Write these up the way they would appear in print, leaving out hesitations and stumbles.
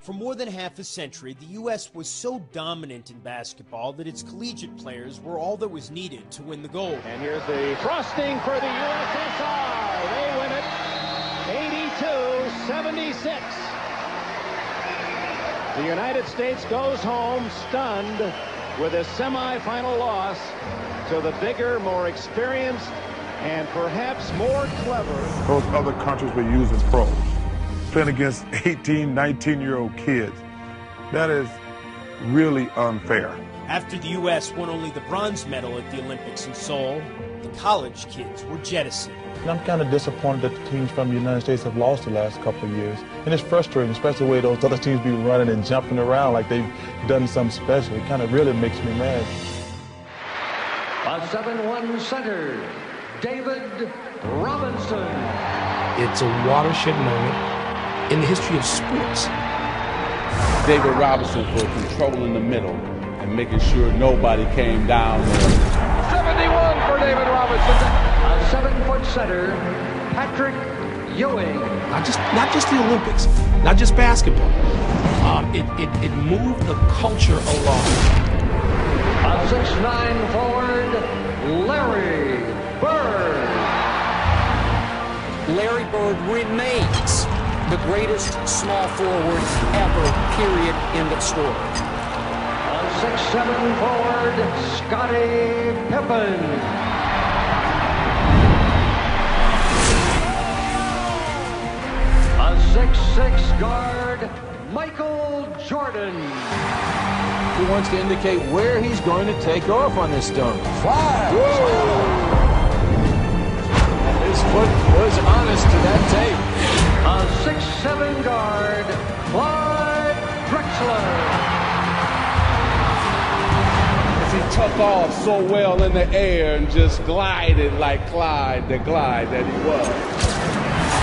For more than half a century, the U.S. was so dominant in basketball that its collegiate players were all that was needed to win the gold. And here's the thrusting for the USSR. They win it 82-76. The United States goes home stunned with a semifinal loss to the bigger, more experienced, and perhaps more clever. Those other countries were using pros. Playing against 18, 19-year-old kids. That is really unfair. After the U.S. won only the bronze medal at the Olympics in Seoul, the college kids were jettisoned. And I'm kind of disappointed that the teams from the United States have lost the last couple of years. And it's frustrating, especially the way those other teams be running and jumping around like they've done something special. It kind of really makes me mad. A 7-1 center, David Robinson. It's a watershed moment in the history of sports. David Robinson for controlling the middle and making sure nobody came down there. 71 for David Robinson. A 7-foot center, Patrick Ewing. Not just the Olympics, not just basketball. It moved the culture along. A 6'9" forward, Larry Bird. Larry Bird remains the greatest small forward ever, period, end of story. A 6'7" forward, Scottie Pippen. A 6'6" guard, Michael Jordan. He wants to indicate where he's going to take off on this dunk. Fire! His foot was honest to that tape. A 6'7" guard, Clyde Drexler. As he took off so well in the air and just glided like Clyde, the glide that he was.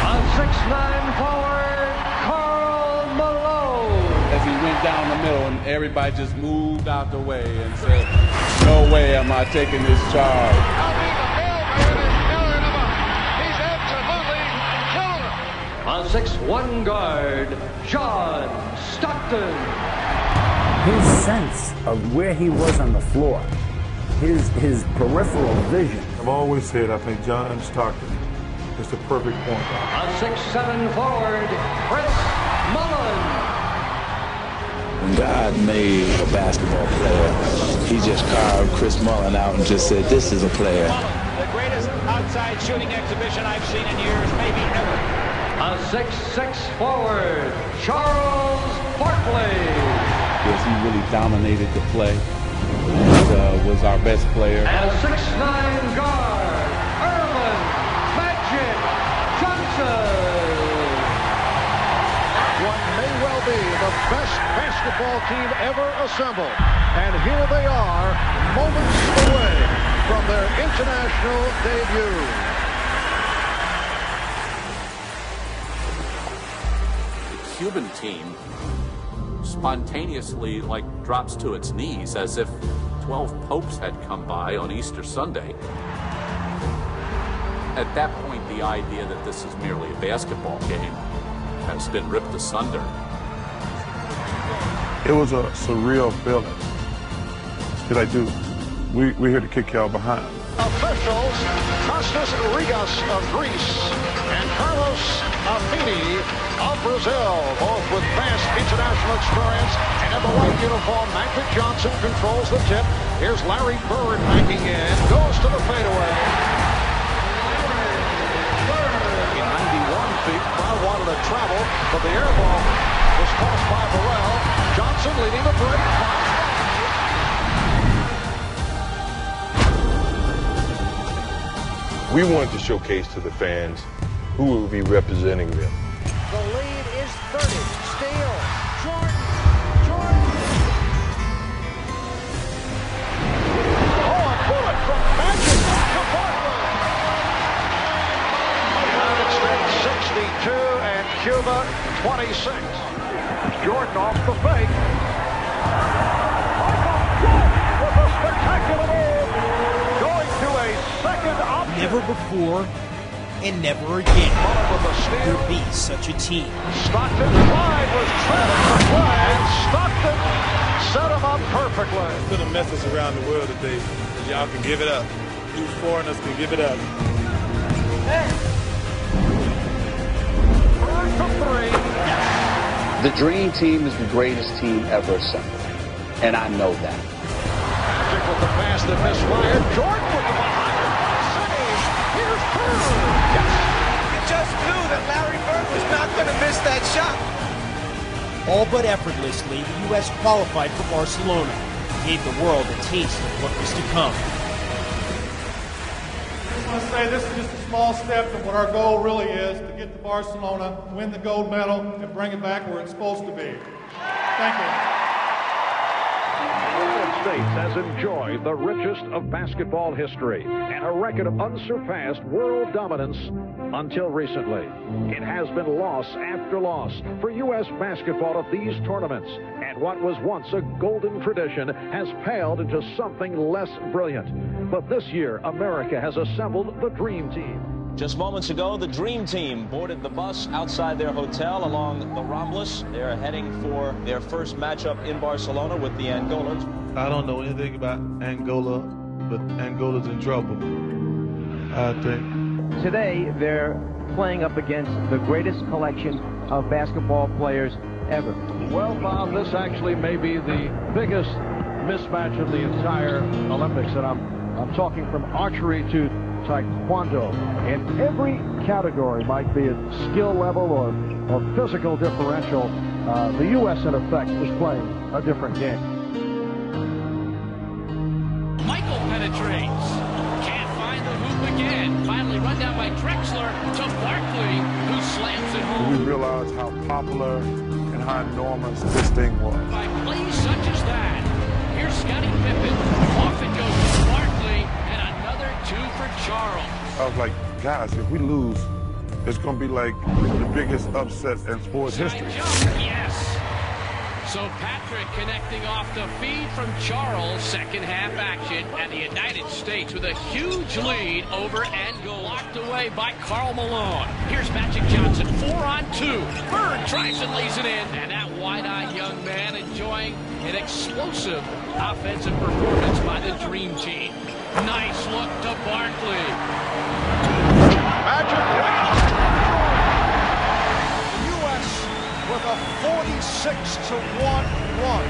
A 6'9" forward, Karl Malone. As he went down the middle and everybody just moved out the way and said, no way am I taking this charge. A 6'1" guard, John Stockton. His sense of where he was on the floor, his peripheral vision. I've always said I think John Stockton is the perfect point guard. A 6'7" forward, Chris Mullin. When God made a basketball player, he just carved Chris Mullin out and just said, this is a player. Mullin, the greatest outside shooting exhibition I've seen in years, maybe ever. A 6'6" forward, Charles Barkley. Yes, he really dominated the play. He was our best player. And a 6'9" guard, Irvin Magic Johnson. What may well be the best basketball team ever assembled. And here they are, moments away from their international debut. Cuban team spontaneously drops to its knees as if 12 popes had come by on Easter Sunday. At that point, the idea that this is merely a basketball game has been ripped asunder. It was a surreal feeling. What I do? We're here to kick y'all behind. Officials, Kostas Rigas of Greece and Carlos Affini of Brazil, both with vast international experience. And in the white uniform, Magic Johnson controls the tip. Here's Larry Bird backing in, goes to the fadeaway. In 91 feet, crowd wanted to travel, but the air ball was tossed by Burrell. Johnson leading the break. We wanted to showcase to the fans who will be representing them. The lead is 30. Steele. Jordan. Oh, a bullet from Magic to Barkley. United States 62 and Cuba 26. Jordan off the fake. Michael Jordan with a spectacular move. Going to a second option. Never before and never again will there be such a team. Stockton's slide was trailing for 12. Barkley. Put a message around the world today that y'all can give it up. You foreigners can give it up. From three. The dream team is the greatest team ever assembled, and I know that. Magic with the pass that misfired. Jordan with the behind. Save. Here's Bird. Yes. You just knew that Larry Bird was not going to miss that shot. All but effortlessly, the U.S. qualified for Barcelona and gave the world a taste of what was to come. I want to say this is just a small step to what our goal really is, to get to Barcelona, win the gold medal, and bring it back where it's supposed to be. Thank you. The United States has enjoyed the richest of basketball history and a record of unsurpassed world dominance until recently. It has been loss after loss for U.S. basketball at these tournaments, and what was once a golden tradition has paled into something less brilliant. But this year, America has assembled the Dream Team. Just moments ago, the Dream Team boarded the bus outside their hotel along the Ramblas. They're heading for their first matchup in Barcelona with the Angolans. I don't know anything about Angola, but Angola's in trouble, I think. Today, they're playing up against the greatest collection of basketball players ever. Well, Bob, this actually may be the biggest mismatch of the entire Olympics, and I'm talking from archery to taekwondo. In every category, might be at skill level or physical differential, the U.S. in effect is playing a different game. Michael penetrates. Can't find the hoop again. Finally run down by Drexler to Barkley, who slams it home. We realize how popular and how enormous this thing was. By plays such as that, here's Scottie Pippen. Off it goes to Barkley, and another two for Charles. I was like, guys, if we lose, it's going to be like the biggest upset in sports history. Yes. So Patrick connecting off the feed from Charles. Second half action, and the United States with a huge lead over Angola. Locked away by Karl Malone. Here's Magic Johnson, 4-on-2. Bird tries and lays it in, and that wide-eyed young man enjoying an explosive offensive performance by the Dream Team. Nice look to Barkley. Magic the U.S. with a 46-1 run.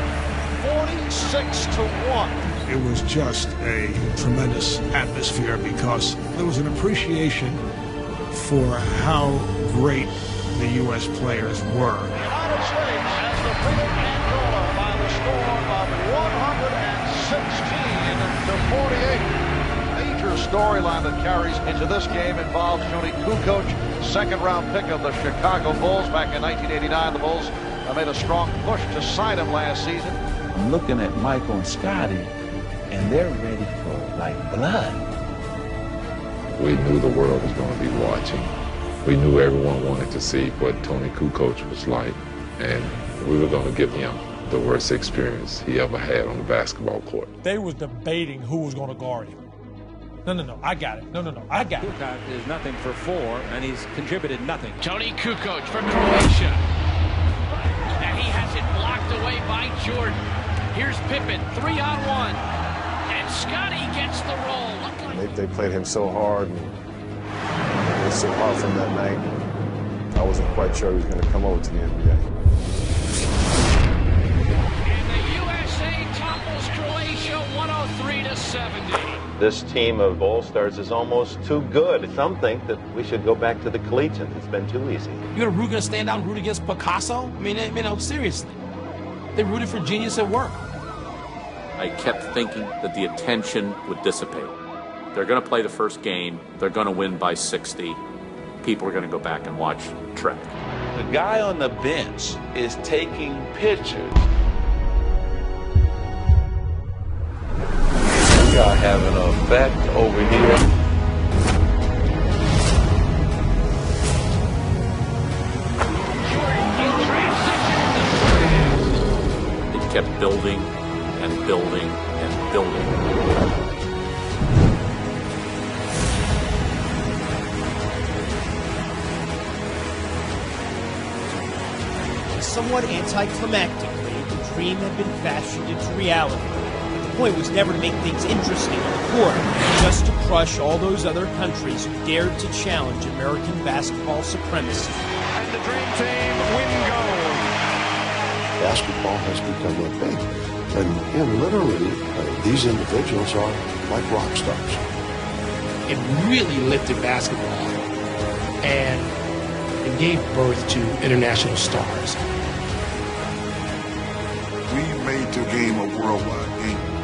46-1. It was just a tremendous atmosphere because there was an appreciation for how great the U.S. players were. The United States has defeated Angola by the score of 116 to 48. Major storyline that carries into this game involves Tony Kukoc, second-round pick of the Chicago Bulls back in 1989. The Bulls made a strong push to sign him last season. I'm looking at Michael and Scotty, and they're ready for, like, blood. We knew the world was going to be watching. We knew everyone wanted to see what Tony Kukoc was like, and we were going to give him the worst experience he ever had on the basketball court. They was debating who was going to guard him. No, I got it. No, I got it. Kukoc is nothing for 4, and he's contributed nothing. Tony Kukoc for Croatia. And he has it blocked away by Jordan. Here's Pippen, 3-on-1. And Scotty gets the roll. They played him so hard, and it was so hard from that night. I wasn't quite sure he was going to come over to the NBA. And the USA topples Croatia 103-70. This team of All-Stars is almost too good. Some think that we should go back to the collegiate. It's been too easy. You're going to stand out and root against Picasso? I mean, seriously. They rooted for genius at work. I kept thinking that the attention would dissipate. They're going to play the first game. They're going to win by 60. People are going to go back and watch Trek. The guy on the bench is taking pictures. We are having an effect over here. It kept building and building and building. Somewhat anticlimactically, the dream had been fashioned into reality. point was never to make things interesting on the court, just to crush all those other countries who dared to challenge American basketball supremacy. And the Dream Team win gold. Basketball has become a big, and literally, these individuals are like rock stars. It really lifted basketball, and it gave birth to international stars. We made the game a worldwide game.